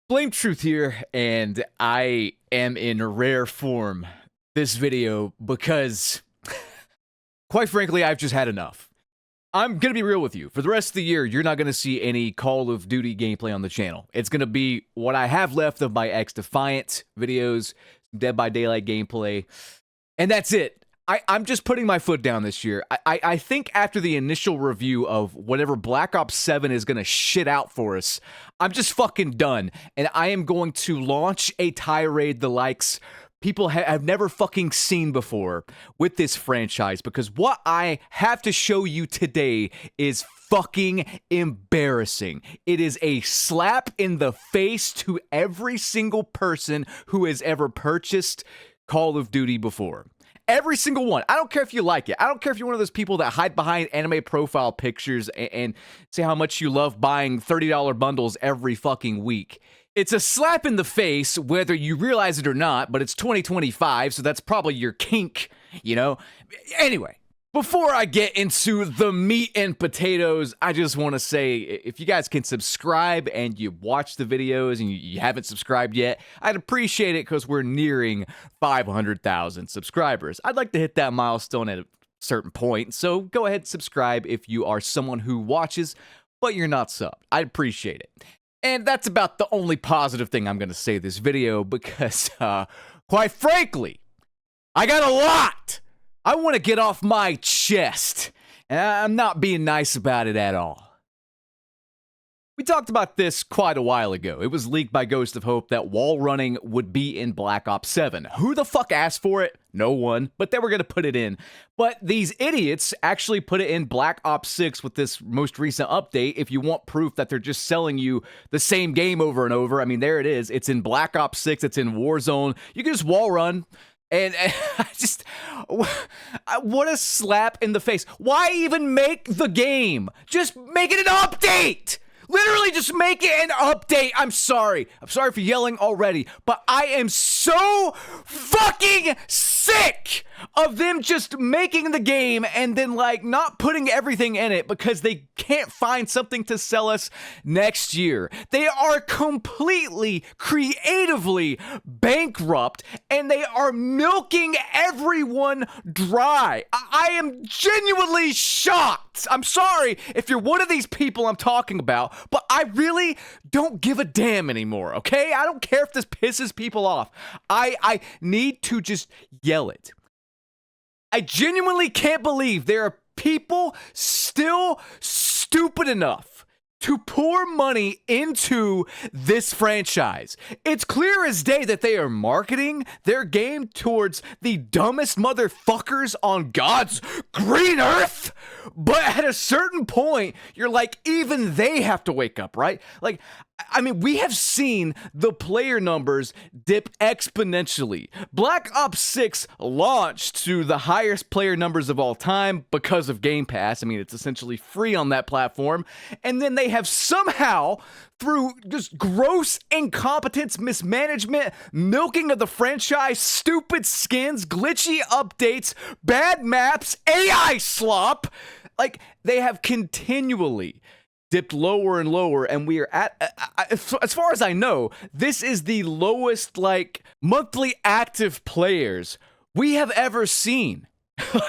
Blame Truth here, and I am in rare form this video because, quite frankly, I've just had enough. I'm gonna be real with you. For the rest of the year, you're not gonna see any Call of Duty gameplay on the channel. It's gonna be what I have left of my X-Defiant videos, Dead by Daylight gameplay, and that's it. I'm just putting my foot down this year. I think after the initial review of whatever Black Ops 7 is going to shit out for us, I'm just fucking done. And I am going to launch a tirade the likes people have never fucking seen before with this franchise. Because what I have to show you today is fucking embarrassing. It is a slap in the face to every single person who has ever purchased Call of Duty before. Every single one. I don't care if you like it. I don't care if you're one of those people that hide behind anime profile pictures and say how much you love buying $30 bundles every fucking week. It's a slap in the face, whether you realize it or not, but it's 2025, so that's probably your kink, you know? Anyway, before I get into the meat and potatoes, I just want to say, if you guys can subscribe and you watch the videos and you haven't subscribed yet, I'd appreciate it because we're nearing 500,000 subscribers. I'd like to hit that milestone at a certain point, so go ahead and subscribe if you are someone who watches, but you're not subbed. I'd appreciate it. And that's about the only positive thing I'm going to say this video because, quite frankly, I got a lot I want to get off my chest, and I'm not being nice about it at all. We talked about this quite a while ago. It was leaked by Ghost of Hope that wall running would be in Black Ops 7. Who the fuck asked for it? No one, but they were going to put it in. But these idiots actually put it in Black Ops 6 with this most recent update. If you want proof that they're just selling you the same game over and over, I mean, there it is. It's in Black Ops 6. It's in Warzone. You can just wall run. And I just, what a slap in the face. Why even make the game? Just make it an update. Literally just make it an update. I'm sorry for yelling already, but I am so fucking sick of them just making the game and then like not putting everything in it because they can't find something to sell us next year. They are completely creatively bankrupt and they are milking everyone dry. I am genuinely shocked. I'm sorry if you're one of these people I'm talking about, but I really don't give a damn anymore, okay? I don't care if this pisses people off. I need to just yell it. I genuinely can't believe there are people still stupid enough to pour money into this franchise. It's clear as day that they are marketing their game towards the dumbest motherfuckers on God's green earth. But at a certain point, you're like, even they have to wake up, right? Like, I mean, we have seen the player numbers dip exponentially. Black Ops 6 launched to the highest player numbers of all time because of Game Pass. I mean, it's essentially free on that platform. And then they have somehow, through just gross incompetence, mismanagement, milking of the franchise, stupid skins, glitchy updates, bad maps, AI slop, like, they have continually dipped lower and lower, and we are at, as far as I know, this is the lowest, like, monthly active players we have ever seen.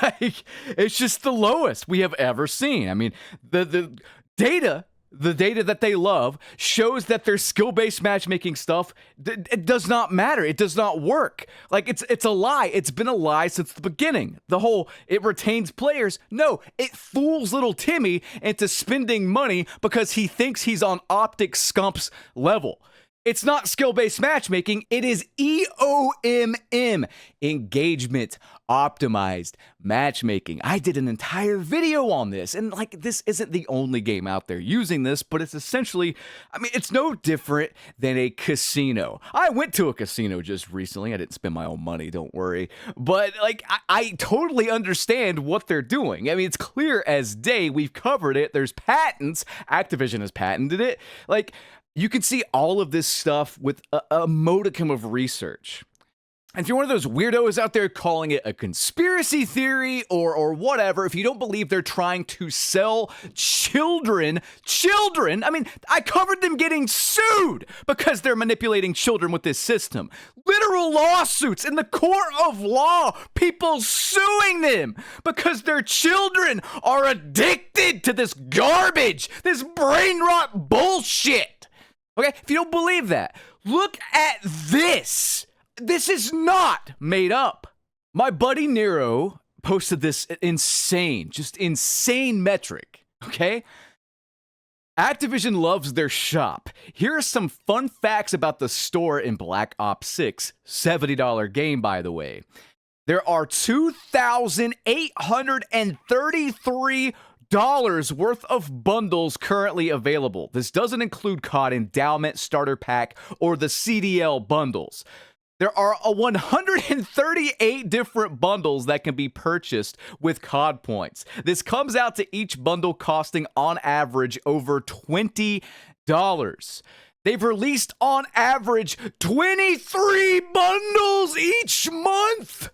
Like, it's just the lowest we have ever seen. I mean, the data that they love shows that their skill-based matchmaking stuff, it does not matter. It does not work. Like, it's a lie. It's been a lie since the beginning. The whole, it retains players. No, it fools little Timmy into spending money because he thinks he's on Optic Scump's level. It's not skill-based matchmaking. It is EOMM, engagement optimized matchmaking. I did an entire video on this, and like, this isn't the only game out there using this, but it's essentially, I mean, it's no different than a casino. I went to a casino just recently. I didn't spend my own money, don't worry. But like, I totally understand what they're doing. I mean, it's clear as day. We've covered it. There's patents. Activision has patented it. Like, you can see all of this stuff with a modicum of research. And if you're one of those weirdos out there calling it a conspiracy theory or whatever, if you don't believe they're trying to sell children, I mean, I covered them getting sued because they're manipulating children with this system. Literal lawsuits in the court of law, people suing them because their children are addicted to this garbage, this brain rot bullshit. Okay, if you don't believe that, look at this. This is not made up. My buddy Nero posted this insane metric, okay? Activision loves their shop. Here are some fun facts about the store in Black Ops 6, $70 game, by the way. There are 2,833 worth of bundles currently available. This doesn't include COD Endowment Starter Pack or the CDL bundles. There are 138 different bundles that can be purchased with COD points. This comes out to each bundle costing on average over $20. They've released on average 23 bundles each month.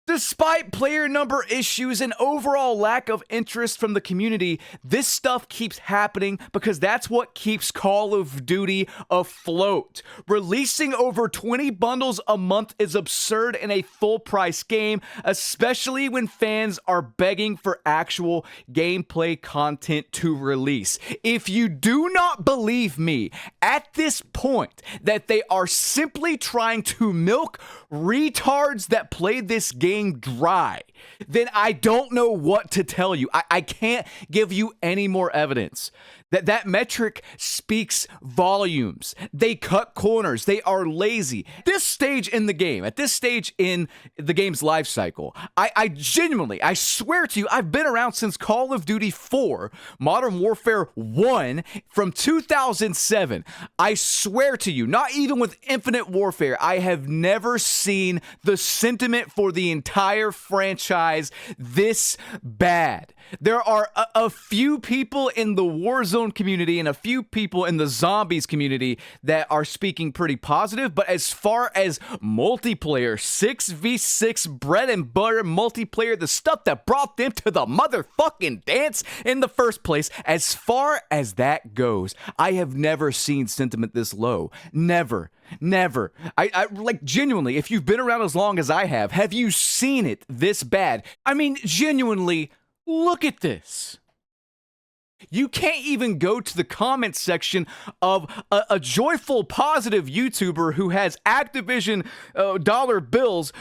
Despite player number issues and overall lack of interest from the community, this stuff keeps happening because that's what keeps Call of Duty afloat. Releasing over 20 bundles a month is absurd in a full-price game, especially when fans are begging for actual gameplay content to release. If you do not believe me at this point that they are simply trying to milk retards that play this game dry, then I don't know what to tell you. I can't give you any more evidence. That metric speaks volumes. They cut corners. They are lazy. This stage in the game, at this stage in the game's life cycle, I genuinely, I swear to you, I've been around since Call of Duty 4, Modern Warfare 1 from 2007. I swear to you, not even with Infinite Warfare, I have never seen the sentiment for the entire franchise this bad. There are a few people in the Warzone community and a few people in the Zombies community that are speaking pretty positive, but as far as multiplayer, 6v6 bread and butter multiplayer, the stuff that brought them to the motherfucking dance in the first place, as far as that goes, I have never seen sentiment this low. Never. I like, genuinely, if you've been around as long as I have you seen it this bad? I mean, genuinely, look at this. You can't even go to the comment section of a joyful, positive YouTuber who has Activision dollar bills,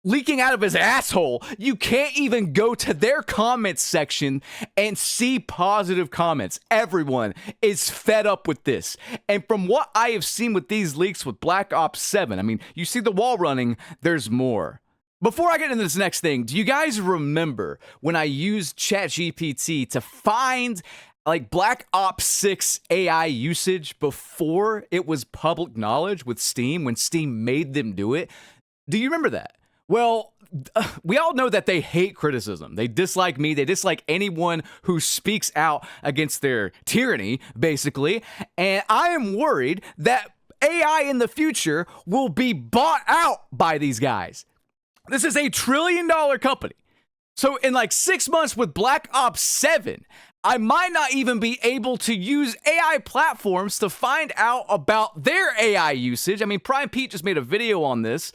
leaking out of his asshole. You can't even go to their comment section and see positive comments. Everyone is fed up with this. And from what I have seen with these leaks with Black Ops 7, I mean, you see the wall running, there's more. Before I get into this next thing, do you guys remember when I used ChatGPT to find like Black Ops 6 AI usage before it was public knowledge with Steam, when Steam made them do it? Do you remember that? Well, we all know that they hate criticism. They dislike me. They dislike anyone who speaks out against their tyranny, basically. And I am worried that AI in the future will be bought out by these guys. This is a $1 trillion company. So in like 6 months with Black Ops 7, I might not even be able to use AI platforms to find out about their AI usage. I mean, Prime Pete just made a video on this,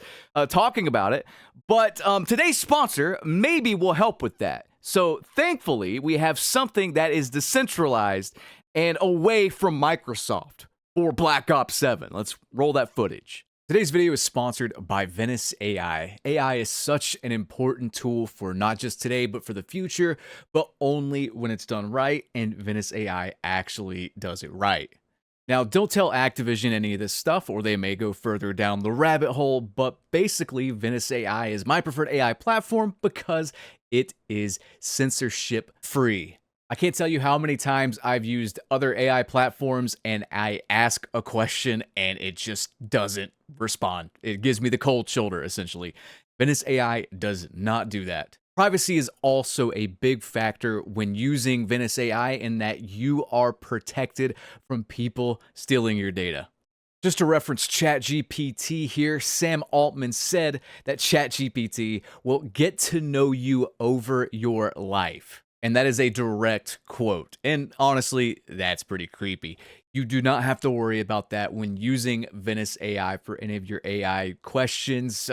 talking about it. But today's sponsor maybe will help with that. So thankfully, we have something that is decentralized and away from Microsoft for Black Ops 7. Let's roll that footage. Today's video is sponsored by Venice AI. AI is such an important tool for not just today, but for the future, but only when it's done right, and Venice AI actually does it right. Now, don't tell Activision any of this stuff, or they may go further down the rabbit hole, but basically, Venice AI is my preferred AI platform because it is censorship-free. I can't tell you how many times I've used other AI platforms and I ask a question and it just doesn't respond. It gives me the cold shoulder, essentially. Venice AI does not do that. Privacy is also a big factor when using Venice AI in that you are protected from people stealing your data. Just to reference ChatGPT here, Sam Altman said that ChatGPT will get to know you over your life. And that is a direct quote. And honestly, that's pretty creepy. You do not have to worry about that when using Venice AI for any of your AI questions,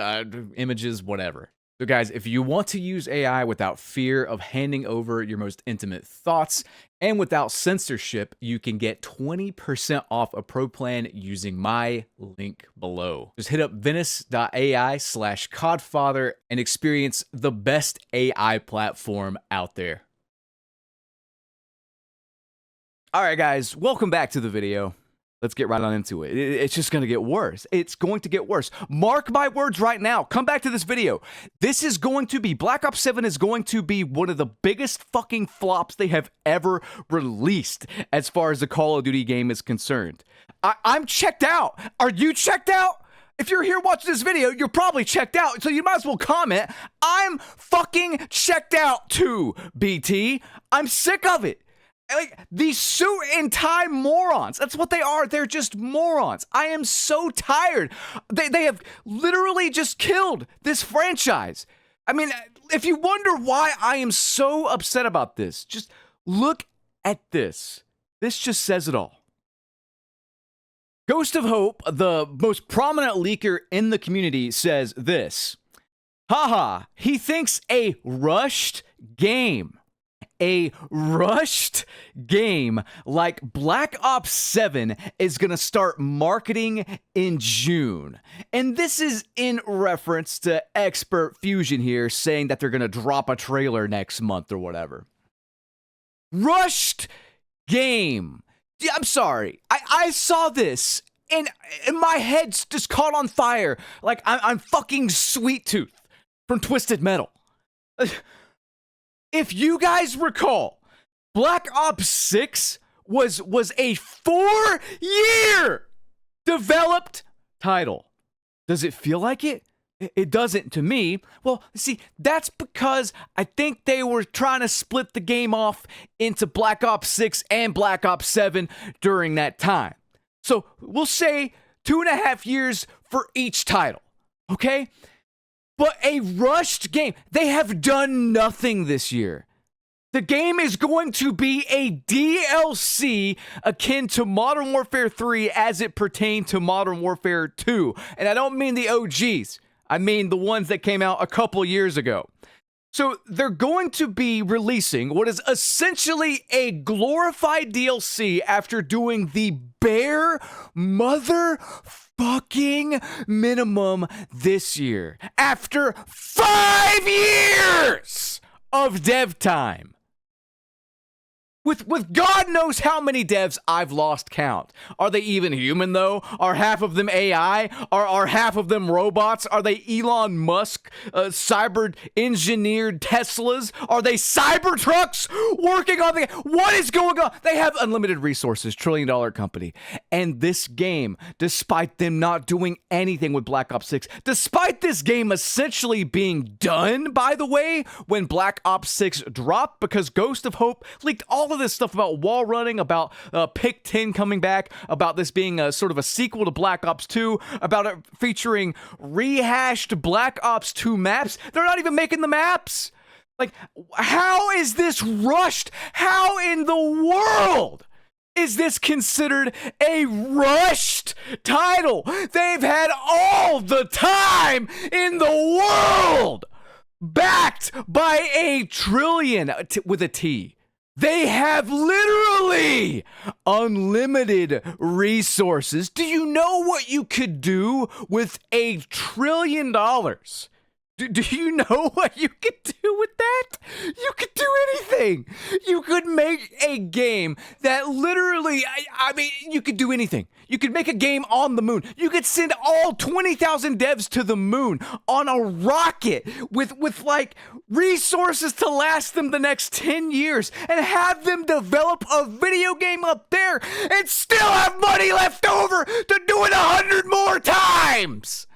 images, whatever. So guys, if you want to use AI without fear of handing over your most intimate thoughts and without censorship, you can get 20% off a pro plan using my link below. Just hit up venice.ai/codfather and experience the best AI platform out there. All right, guys, welcome back to the video. Let's get right on into it. It's just going to get worse. It's going to get worse. Mark my words right now. Come back to this video. This is going to be, Black Ops 7 is going to be one of the biggest fucking flops they have ever released as far as the Call of Duty game is concerned. I'm checked out. Are you checked out? If you're here watching this video, you're probably checked out, so you might as well comment. I'm fucking checked out too, BT. I'm sick of it. Like, these suit and tie morons. That's what they are. They're just morons. I am so tired. They have literally just killed this franchise. I mean, if you wonder why I am so upset about this, just look at this. This just says it all. Ghost of Hope, the most prominent leaker in the community, says this. Haha, he thinks a rushed game. A rushed game like Black Ops 7 is going to start marketing in June. And this is in reference to Expert Fusion here saying that they're going to drop a trailer next month or whatever. Rushed game. I'm sorry. I saw this and my head's just caught on fire like I'm fucking Sweet Tooth from Twisted Metal. If you guys recall, Black Ops 6 was a 4-year developed title. Does it feel like it? It doesn't to me. Well, see, that's because I think they were trying to split the game off into Black Ops 6 and Black Ops 7 during that time. So we'll say 2.5 years for each title, okay? But a rushed game. They have done nothing this year. The game is going to be a DLC akin to Modern Warfare 3 as it pertained to Modern Warfare 2. And I don't mean the OGs. I mean the ones that came out a couple years ago. So they're going to be releasing what is essentially a glorified DLC after doing the bare motherfucking minimum this year. After 5 years of dev time. With God knows how many devs I've lost count. Are they even human, though? Are half of them AI? Are half of them robots? Are they Elon Musk, cyber-engineered Teslas? Are they Cybertrucks working on the... What is going on? They have unlimited resources, trillion-dollar company. And this game, despite them not doing anything with Black Ops 6, despite this game essentially being done, by the way, when Black Ops 6 dropped, because Ghost of Hope leaked all of this stuff about wall running, about Pick 10 coming back, about this being a sort of a sequel to Black Ops 2, about it featuring rehashed Black Ops 2 maps. They're not even making the maps. Like, how is this rushed? How in the world is this considered a rushed title? They've had all the time in the world, backed by a trillion with a T. They have literally unlimited resources. Do you know what you could do with $1 trillion? Do you know what you could do with that? You could do anything. You could make a game that literally, I mean, you could do anything. You could make a game on the moon. You could send all 20,000 devs to the moon on a rocket with like resources to last them the next 10 years and have them develop a video game up there and still have money left over to do it 100 more times.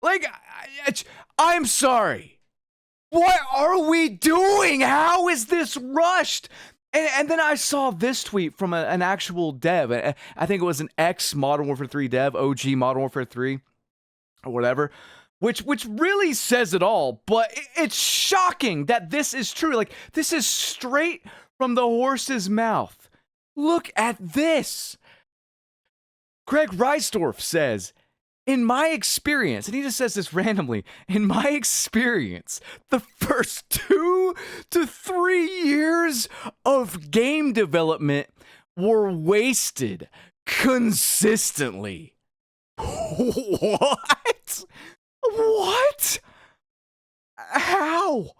Like, I'm sorry. What are we doing? How is this rushed? And then I saw this tweet from an actual dev. I think it was an ex Modern Warfare 3 dev, OG Modern Warfare 3, or whatever, which really says it all. But it's shocking that this is true. Like, this is straight from the horse's mouth. Look at this. Craig Reisdorf says, in my experience, and he just says this randomly, in my experience, the first 2 to 3 years of game development were wasted consistently. What? What? How?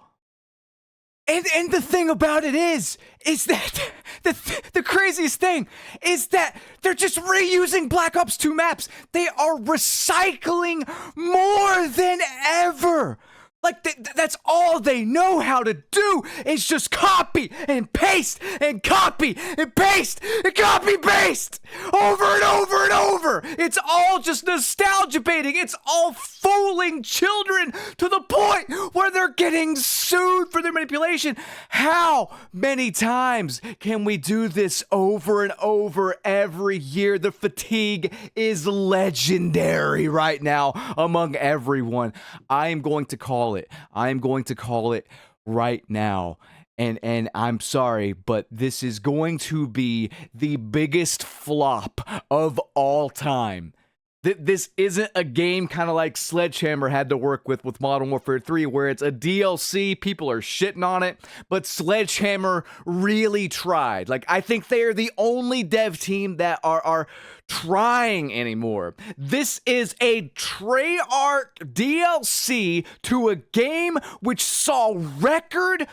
And the thing about it is that the craziest thing is that they're just reusing Black Ops 2 maps. They are recycling more than ever. Like, that's all they know how to do is just copy and paste and copy and paste and copy paste over and over and over. It's all just nostalgia baiting. It's all fooling children to the point where they're getting sued for their manipulation. How many times can we do this over and over every year? The fatigue is legendary right now among everyone. I am going to call it. I am going to call it right now. And I'm sorry, but this is going to be the biggest flop of all time. This isn't a game kind of like Sledgehammer had to work with Modern Warfare 3, where it's a DLC, people are shitting on it, but Sledgehammer really tried. Like, I think they are the only dev team that are trying anymore. This is a Treyarch DLC to a game which saw record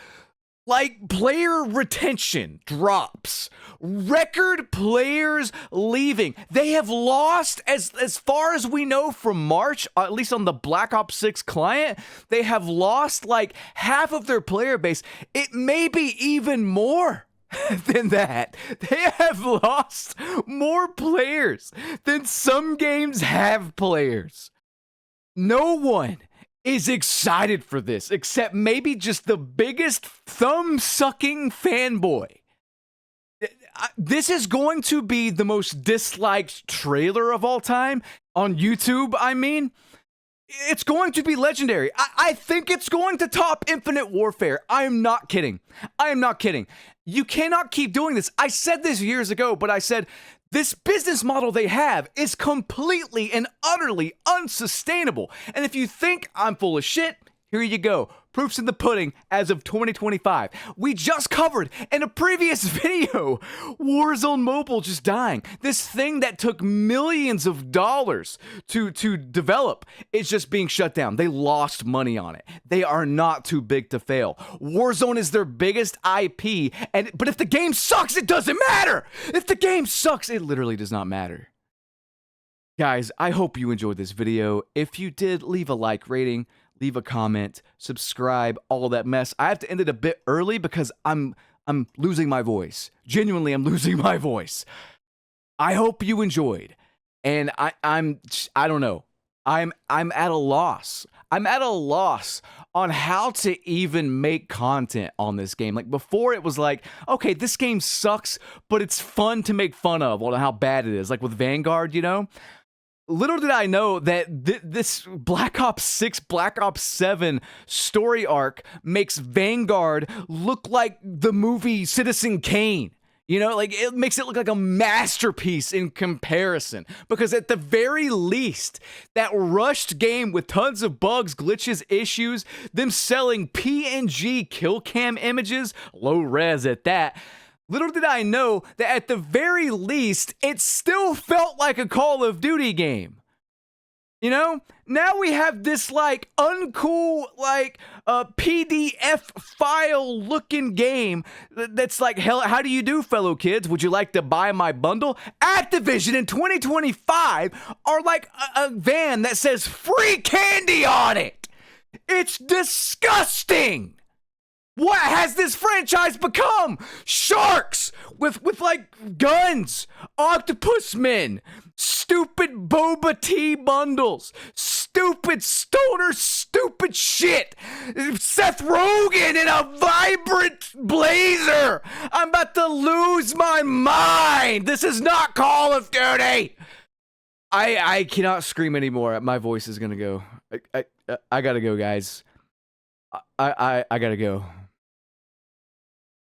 player retention drops, record players leaving. They have lost, as far as we know from March, at least on the Black Ops 6 client, they have lost like half of their player base. It may be even more than that. They have lost more players than some games have players. No one is excited for this, except maybe just the biggest thumb-sucking fanboy. This is going to be the most disliked trailer of all time on YouTube, I mean. It's going to be legendary. I think it's going to top Infinite Warfare. I am not kidding. I am not kidding. You cannot keep doing this. I said this years ago, but I said, this business model they have is completely and utterly unsustainable. And if you think I'm full of shit, here you go. Proof's in the pudding as of 2025. We just covered in a previous video Warzone Mobile just dying. This thing that took millions of dollars to develop is just being shut down. They lost money on it. They are not too big to fail. Warzone is their biggest IP, but if the game sucks, it doesn't matter. If the game sucks, it literally does not matter. Guys, I hope you enjoyed this video. If you did, leave a like rating. Leave a comment, subscribe, all that mess. I have to end it a bit early because I'm losing my voice. Genuinely, I'm losing my voice. I hope you enjoyed. And I don't know. I'm at a loss. I'm at a loss on how to even make content on this game. Like, before it was like, okay, this game sucks, but it's fun to make fun of on how bad it is. Like with Vanguard, you know? Little did I know that this Black Ops 6, Black Ops 7 story arc makes Vanguard look like the movie Citizen Kane. You know, like, it makes it look like a masterpiece in comparison. Because at the very least, that rushed game with tons of bugs, glitches, issues, them selling PNG kill cam images, low res at that. Little did I know that at the very least, it still felt like a Call of Duty game. You know? Now we have this, like, uncool, like, PDF file looking game that's like, hell, how do you do, fellow kids? Would you like to buy my bundle? Activision in 2025 are like a van that says free candy on it. It's disgusting. What has this franchise become? Sharks with like guns, octopus men, stupid boba tea bundles, stupid stoner, stupid shit. Seth Rogen in a vibrant blazer. I'm about to lose my mind. This is not Call of Duty. I cannot scream anymore. My voice is gonna go. I gotta go, guys. I gotta go.